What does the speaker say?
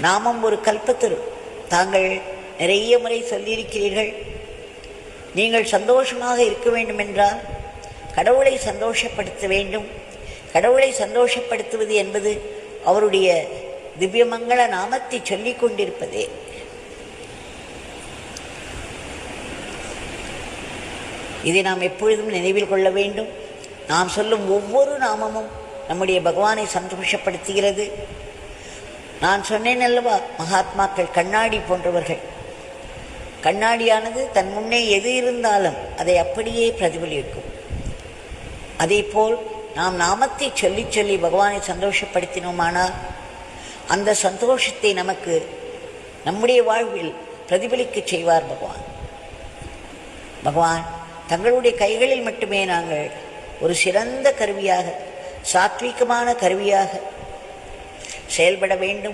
நாமம் ஒரு கல்பத்தரு. தாங்கள் நிறைய முறை சொல்லியிருக்கிறீர்கள், நீங்கள் சந்தோஷமாக இருக்க வேண்டுமென்றால் கடவுளை சந்தோஷப்படுத்த வேண்டும். கடவுளை சந்தோஷப்படுத்துவது என்பது அவருடைய திவ்யமங்கள நாமத்தை சொல்லிக் கொண்டிருப்பதே. இதை நாம் எப்பொழுதும் நினைவில் கொள்ள வேண்டும். நாம் சொல்லும் ஒவ்வொரு நாமமும் நம்முடைய பகவானை சந்தோஷப்படுத்துகிறது. நான் சொன்னேன் அல்லவா, மகாத்மாக்கள் கண்ணாடி போன்றவர்கள். கண்ணாடியானது தன் முன்னே எது இருந்தாலும் அதை அப்படியே பிரதிபலிக்கும். அதேபோல் நாம் நாமத்தை சொல்லி சொல்லி பகவானை சந்தோஷப்படுத்தினோமானால் அந்த சந்தோஷத்தை நமக்கு நம்முடைய வாழ்வில் பிரதிபலிக்க செய்வார் பகவான். பகவான் தங்களுடைய கைகளில் மட்டுமே நாங்கள் ஒரு சிறந்த கருவியாக, சாத்வீகமான கருவியாக செயல்பட வேண்டும்.